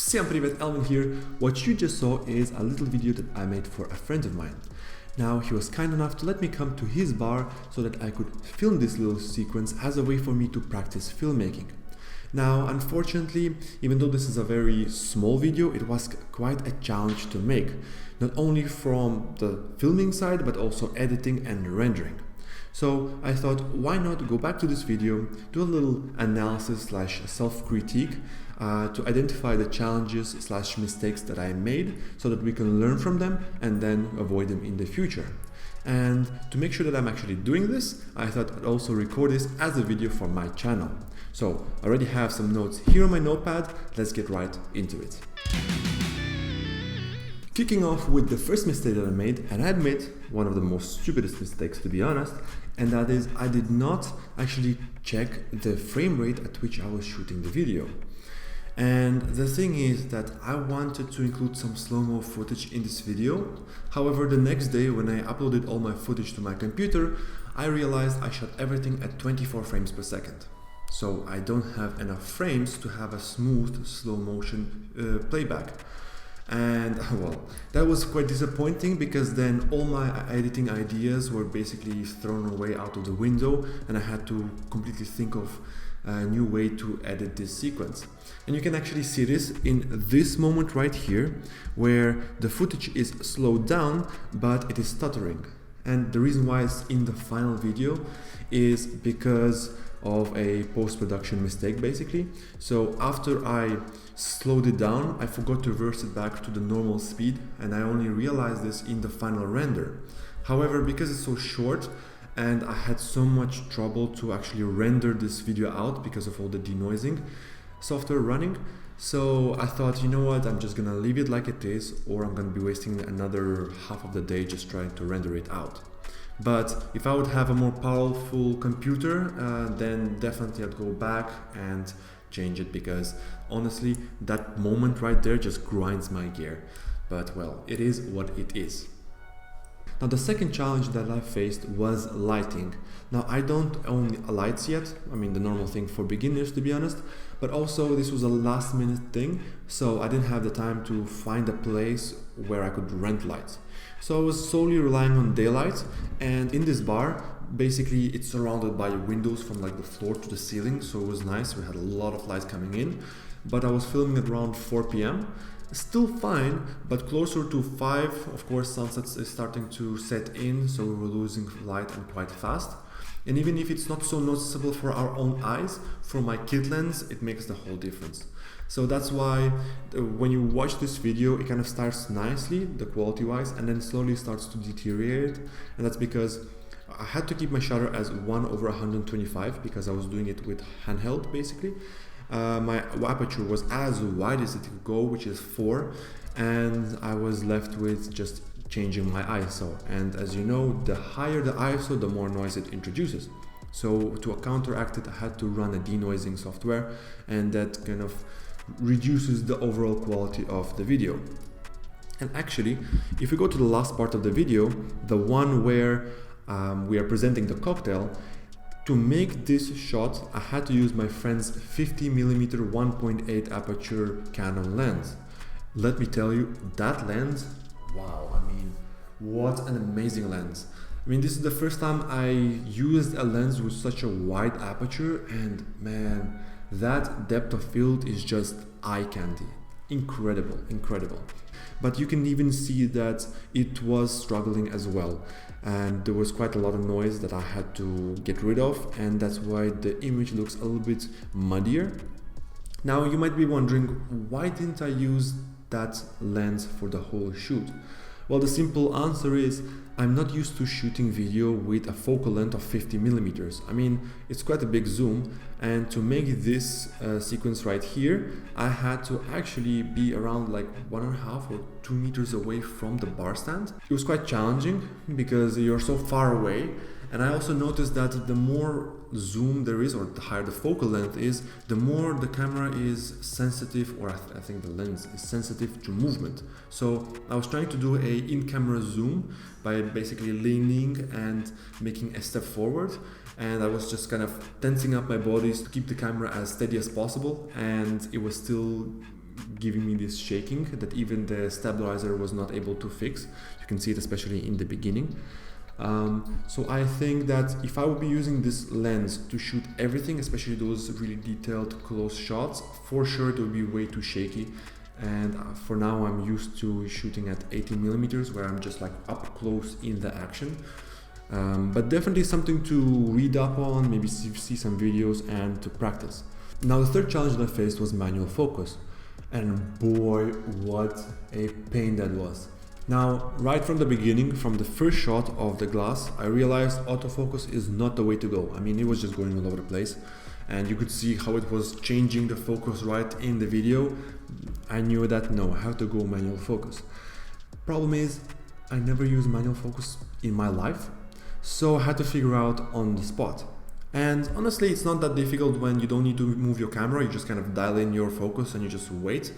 Всем привет, Elvin here. What you just saw is a little video that I made for a friend of mine. Now he was kind enough to let me come to his bar so that I could film this little sequence as a way for me to practice filmmaking. Now, unfortunately, even though this is a very small video, it was quite a challenge to make, not only from the filming side, but also editing and rendering. So I thought, why not go back to this video, do a little analysis / self-critique to identify the challenges / mistakes that I made so that we can learn from them and then avoid them in the future. And to make sure that I'm actually doing this, I thought I'd also record this as a video for my channel. So I already have some notes here on my notepad. Let's get right into it. Kicking off with the first mistake that I made, and I admit one of the most stupidest mistakes to be honest, and that is I did not actually check the frame rate at which I was shooting the video. And the thing is that I wanted to include some slow-mo footage in this video. However, the next day when I uploaded all my footage to my computer, I realized I shot everything at 24 frames per second. So I don't have enough frames to have a smooth slow motion playback. And well, that was quite disappointing because then all my editing ideas were basically thrown away out of the window and I had to completely think of a new way to edit this sequence. And you can actually see this in this moment right here where the footage is slowed down but it is stuttering. And the reason why it's in the final video is because of a post-production mistake basically. So after I slowed it down, I forgot to reverse it back to the normal speed and I only realized this in the final render. However, because it's so short and I had so much trouble to actually render this video out because of all the denoising software running, so I thought, you know what, I'm just gonna leave it like it is, or I'm gonna be wasting another half of the day just trying to render it out. But if I would have a more powerful computer, then definitely I'd go back and change it, because honestly that moment right there just grinds my gear. But well, it is what it is. Now the second challenge that I faced was lighting. Now I don't own lights yet, I mean the normal thing for beginners to be honest, but also this was a last minute thing, so I didn't have the time to find a place where I could rent lights. So I was solely relying on daylight, and in this bar basically it's surrounded by windows from like the floor to the ceiling, so it was nice, we had a lot of light coming in, but I was filming at around 4 p.m. Still fine, but closer to 5, of course, sunset is starting to set in, so we were losing light and quite fast. And even if it's not so noticeable for our own eyes, from my kit lens, it makes the whole difference. So that's why when you watch this video, it kind of starts nicely, the quality-wise, and then slowly starts to deteriorate. And that's because I had to keep my shutter as 1/125 because I was doing it with handheld, basically. My aperture was as wide as it could go, which is 4, and I was left with just changing my ISO. And as you know, the higher the ISO, the more noise it introduces. So to counteract it, I had to run a denoising software, and that kind of reduces the overall quality of the video. And actually, if we go to the last part of the video, the one where we are presenting the cocktail, to make this shot, I had to use my friend's 50mm 1.8 aperture Canon lens. Let me tell you, that lens, wow, I mean, what an amazing lens. I mean, this is the first time I used a lens with such a wide aperture, and man, that depth of field is just eye candy. Incredible, incredible. But you can even see that it was struggling as well, and there was quite a lot of noise that I had to get rid of, and that's why the image looks a little bit muddier. Now you might be wondering, why didn't I use that lens for the whole shoot? Well, the simple answer is I'm not used to shooting video with a focal length of 50mm. I mean, it's quite a big zoom, and to make this sequence right here, I had to actually be around like 1.5 or 2 meters away from the bar stand. It was quite challenging because you're so far away, and I also noticed that the more zoom there is, or the higher the focal length is, the more the camera is sensitive, or I think the lens is sensitive to movement. So I was trying to do a in-camera zoom by basically leaning and making a step forward, and I was just kind of tensing up my body to keep the camera as steady as possible, and it was still giving me this shaking that even the stabilizer was not able to fix. You can see it especially in the beginning. So I think that if I would be using this lens to shoot everything, especially those really detailed close shots, for sure it would be way too shaky. And for now I'm used to shooting at 80mm where I'm just like up close in the action. But definitely something to read up on, maybe see some videos and to practice. Now the third challenge that I faced was manual focus. And boy, what a pain that was. Now, right from the beginning, from the first shot of the glass, I realized autofocus is not the way to go. I mean, it was just going all over the place. And you could see how it was changing the focus right in the video. I knew that no, I have to go manual focus. Problem is, I never used manual focus in my life. So I had to figure out on the spot. And honestly, it's not that difficult when you don't need to move your camera, you just kind of dial in your focus and you just wait.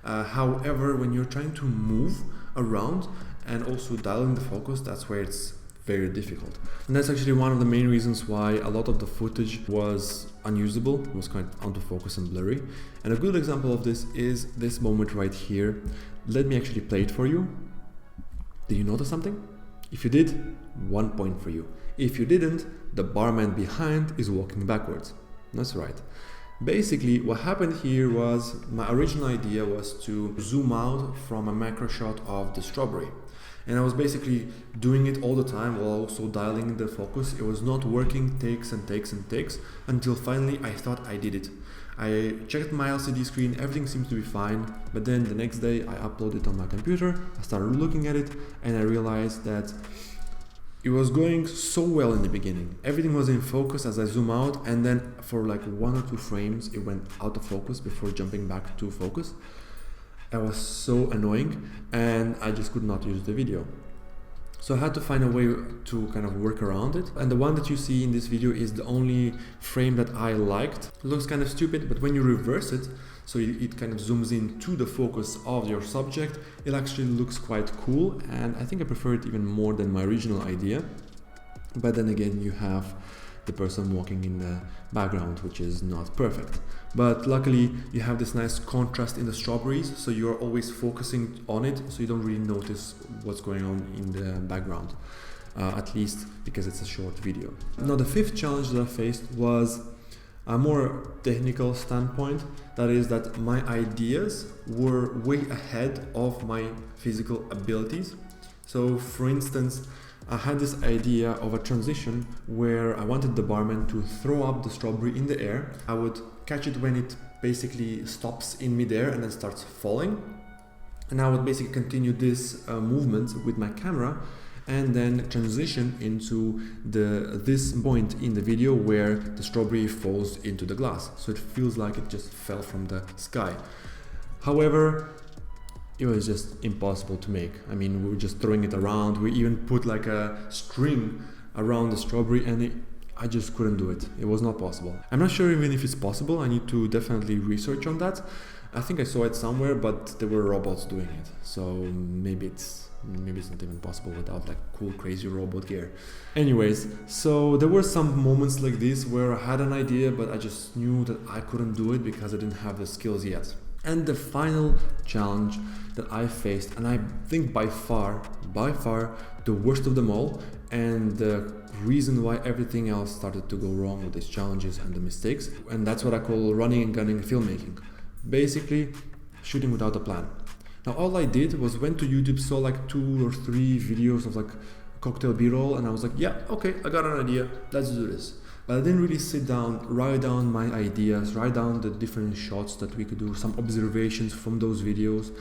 However, when you're trying to move around and also dial in the focus, that's where it's very difficult. And that's actually one of the main reasons why a lot of the footage was unusable, it was quite out of focus and blurry. And a good example of this is this moment right here. Let me actually play it for you. Did you notice something? If you did, 1 point for you. If you didn't, the barman behind is walking backwards. That's right. Basically, what happened here was my original idea was to zoom out from a macro shot of the strawberry. And I was basically doing it all the time while also dialing the focus. It was not working, takes and takes and takes, until finally I thought I did it. I checked my LCD screen, everything seems to be fine, but then the next day I uploaded it on my computer, I started looking at it, and I realized that it was going so well in the beginning. Everything was in focus as I zoom out, and then for like 1 or 2 frames it went out of focus before jumping back to focus. It was so annoying and I just could not use the video. So I had to find a way to kind of work around it. And the one that you see in this video is the only frame that I liked. It looks kind of stupid, but when you reverse it, so it kind of zooms in to the focus of your subject, it actually looks quite cool. And I think I prefer it even more than my original idea. But then again, you have the person walking in the background, which is not perfect. But luckily you have this nice contrast in the strawberries, so you're always focusing on it, so you don't really notice what's going on in the background, at least because it's a short video. Now the fifth challenge that I faced was a more technical standpoint, that is that my ideas were way ahead of my physical abilities. So for instance, I had this idea of a transition where I wanted the barman to throw up the strawberry in the air. I would catch it when it basically stops in midair and then starts falling. And I would basically continue this movement with my camera and then transition into this point in the video where the strawberry falls into the glass. So it feels like it just fell from the sky. However, it was just impossible to make. I mean, we were just throwing it around. We even put like a string around the strawberry and I just couldn't do it. It was not possible. I'm not sure even if it's possible. I need to definitely research on that. I think I saw it somewhere, but there were robots doing it. So maybe it's not even possible without like cool, crazy robot gear. Anyways, so there were some moments like this where I had an idea, but I just knew that I couldn't do it because I didn't have the skills yet. And the final challenge that I faced, and I think by far the worst of them all, and the reason why everything else started to go wrong with these challenges and the mistakes, and that's what I call running and gunning filmmaking. Basically, shooting without a plan. Now all I did was went to YouTube, saw like 2 or 3 videos of like cocktail b-roll, and I was like, yeah, okay, I got an idea, let's do this. But I didn't really sit down, write down my ideas, write down the different shots that we could do, some observations from those videos,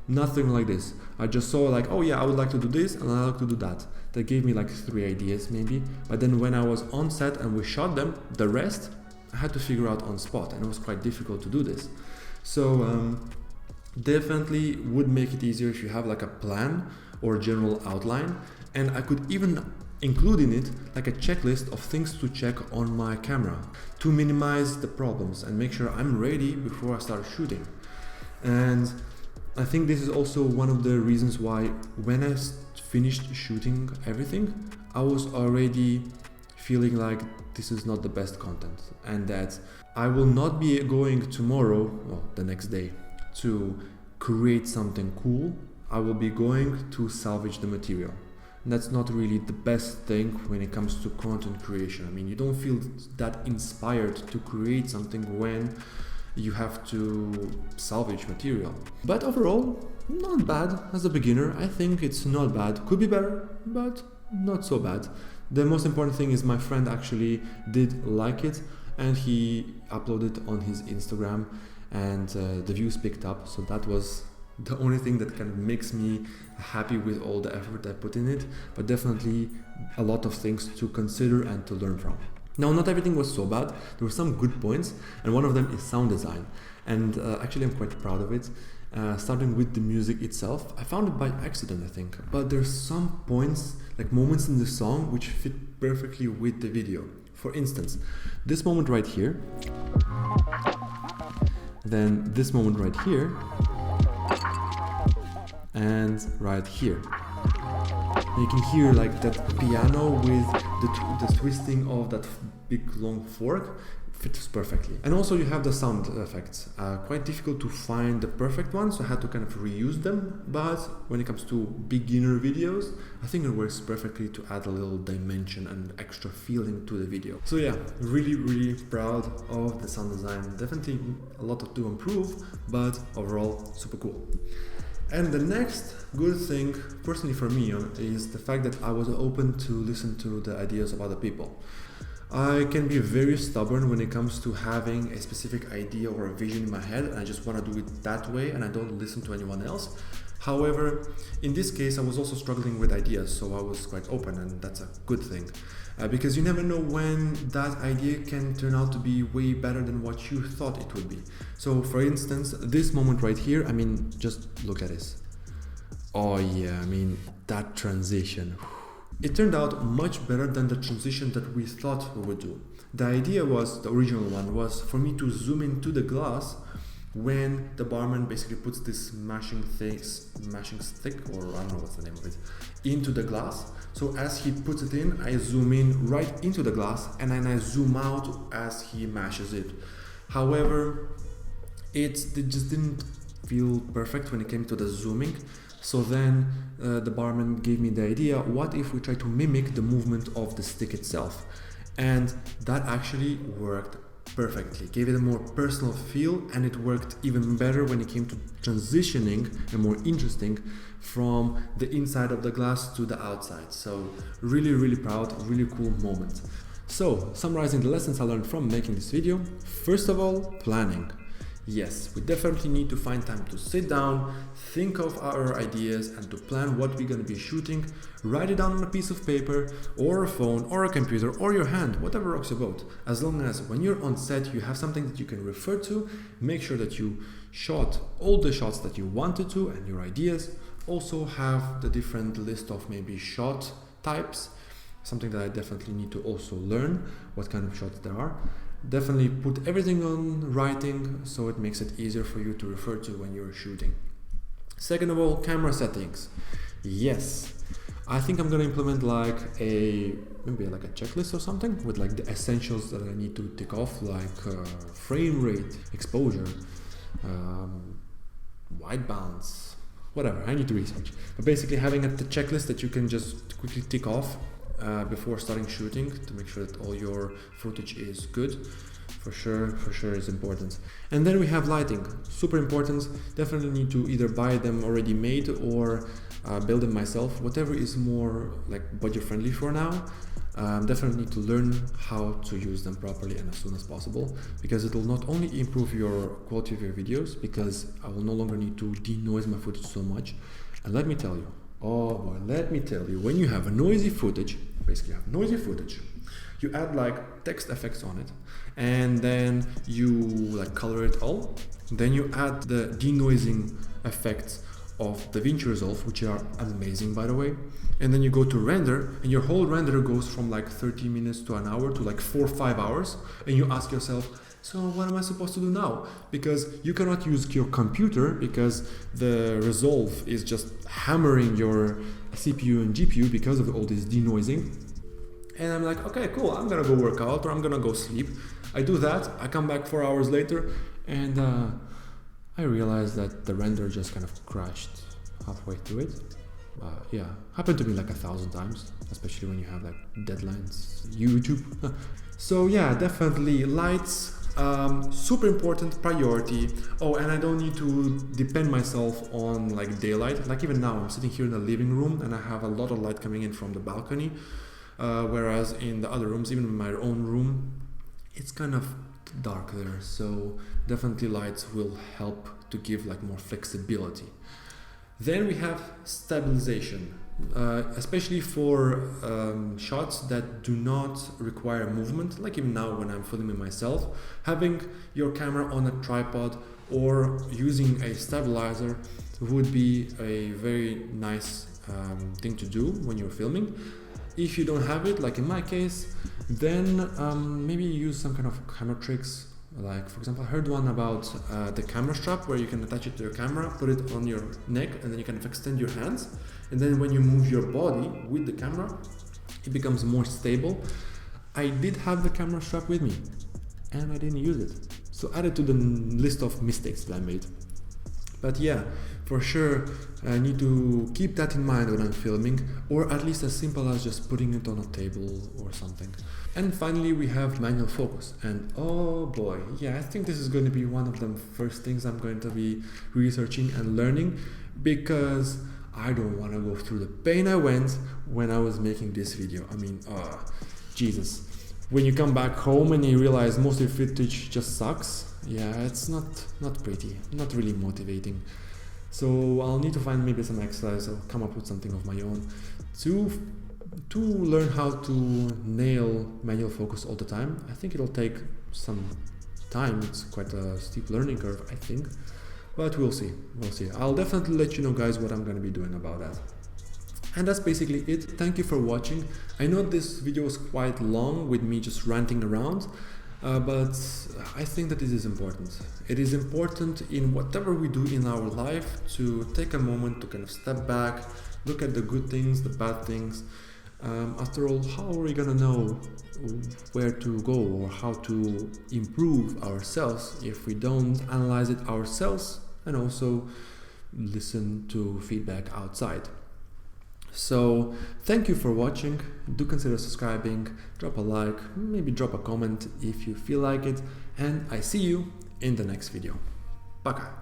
nothing like this. I just saw like, oh yeah, I would like to do this and I like to do that. That gave me like 3 ideas maybe. But then when I was on set and we shot them, the rest I had to figure out on spot, and it was quite difficult to do this. So definitely would make it easier if you have like a plan or a general outline. And I could even include in it like a checklist of things to check on my camera to minimize the problems and make sure I'm ready before I start shooting. And I think this is also one of the reasons why when I finished shooting everything, I was already feeling like this is not the best content and that I will not be going tomorrow, well, the next day, to create something cool, I will be going to salvage the material. And that's not really the best thing when it comes to content creation. I mean, you don't feel that inspired to create something when you have to salvage material. But overall, not bad as a beginner. I think it's not bad. Could be better, but not so bad. The most important thing is my friend actually did like it, and he uploaded on his Instagram, and the views picked up. So that was the only thing that kind of makes me happy with all the effort I put in it, but definitely a lot of things to consider and to learn from. Now, not everything was so bad. There were some good points, and one of them is sound design. And actually, I'm quite proud of it. Starting with the music itself, I found it by accident, I think. But there's some points, like moments in the song, which fit perfectly with the video. For instance, this moment right here, then this moment right here, and right here. You can hear like that piano with the twisting of that big long fork fits perfectly. And also you have the sound effects. Quite difficult to find the perfect one, so I had to kind of reuse them. But when it comes to beginner videos, I think it works perfectly to add a little dimension and extra feeling to the video. So yeah, really proud of the sound design. Definitely a lot to improve, but overall super cool. And the next good thing, personally for me, is the fact that I was open to listen to the ideas of other people. I can be very stubborn when it comes to having a specific idea or a vision in my head, and I just want to do it that way, and I don't listen to anyone else. However, in this case, I was also struggling with ideas, so I was quite open, and that's a good thing. Because you never know when that idea can turn out to be way better than what you thought it would be. So for instance, this moment right here, I mean, just look at this. Oh yeah, I mean, that transition. It turned out much better than the transition that we thought we would do. The idea was, the original one was for me to zoom into the glass when the barman basically puts this mashing stick, or I don't know what's the name of it, into the glass. So as he puts it in, I zoom in right into the glass, and then I zoom out as he mashes it. However, it just didn't feel perfect when it came to the zooming. So then the barman gave me the idea, what if we try to mimic the movement of the stick itself? And that actually worked perfectly, gave it a more personal feel, and it worked even better when it came to transitioning and more interesting from the inside of the glass to the outside. So really proud, really cool moment. So summarizing the lessons I learned from making this video, first of all, planning. Yes, we definitely need to find time to sit down, think of our ideas, and to plan what we're going to be shooting. Write it down on a piece of paper, or a phone, or a computer, or your hand, whatever rocks your boat. As long as when you're on set, you have something that you can refer to. Make sure that you shot all the shots that you wanted to and your ideas. Also have the different list of maybe shot types, something that I definitely need to also learn, what kind of shots there are. Definitely put everything on writing so it makes it easier for you to refer to when you're shooting. Second of all, camera settings. Yes, I think I'm gonna implement maybe like a checklist or something with like the essentials that I need to tick off, like frame rate, exposure, white balance, whatever. I need to research. But basically having a checklist that you can just quickly tick off before starting shooting to make sure that all your footage is good, for sure is important. And then we have lighting, super important. Definitely need to either buy them already made or build them myself, whatever is more like budget friendly for now. Definitely need to learn how to use them properly and as soon as possible, because it will not only improve your quality of your videos, because I will no longer need to denoise my footage so much. And let me tell you, when you have a noisy footage, basically you have noisy footage, you add like text effects on it, and then you like color it all, then you add the denoising effects of DaVinci Resolve, which are amazing by the way, and then you go to render, and your whole render goes from like 30 minutes to an hour to like 4 or 5 hours, and you ask yourself, so what am I supposed to do now? Because you cannot use your computer because the Resolve is just hammering your CPU and GPU because of all this denoising. And I'm like, okay, cool, I'm gonna go work out or I'm gonna go sleep. I do that, I come back 4 hours later, and I realized that the render just kind of crashed halfway through it. Yeah, happened to me like 1,000 times, especially when you have like deadlines, YouTube. So yeah, definitely lights, super important priority. Oh, and I don't need to depend myself on like daylight. Like even now I'm sitting here in the living room and I have a lot of light coming in from the balcony, whereas in the other rooms, even in my own room, it's kind of dark there. So definitely lights will help to give like more flexibility. Then we have stabilization, especially for shots that do not require movement. Like even now when I'm filming myself, having your camera on a tripod or using a stabilizer would be a very nice thing to do when you're filming. If you don't have it, like in my case, then maybe use some kind of camera tricks. Like for example, I heard one about the camera strap where you can attach it to your camera, put it on your neck, and then you can extend your hands. And then when you move your body with the camera, it becomes more stable. I did have the camera strap with me and I didn't use it. So add it to the list of mistakes that I made. But yeah, for sure, I need to keep that in mind when I'm filming, or at least as simple as just putting it on a table or something. And finally, we have manual focus. And oh boy, yeah, I think this is going to be one of the first things I'm going to be researching and learning, because I don't want to go through the pain I went when I was making this video. I mean, Jesus. When you come back home and you realize most of your footage just sucks, yeah, it's not pretty, not really motivating. So I'll need to find maybe some exercise or come up with something of my own to learn how to nail manual focus all the time. I think it'll take some time. It's quite a steep learning curve, I think, but we'll see. I'll definitely let you know, guys, what I'm going to be doing about that. And that's basically it. Thank you for watching. I know this video was quite long with me just ranting around, but I think that this is important. It is important in whatever we do in our life to take a moment to kind of step back, look at the good things, the bad things. After all, how are we gonna know where to go or how to improve ourselves if we don't analyze it ourselves and also listen to feedback outside? So thank you for watching. Do consider subscribing, drop a like, maybe drop a comment if you feel like it, and I see you in the next video. Пока!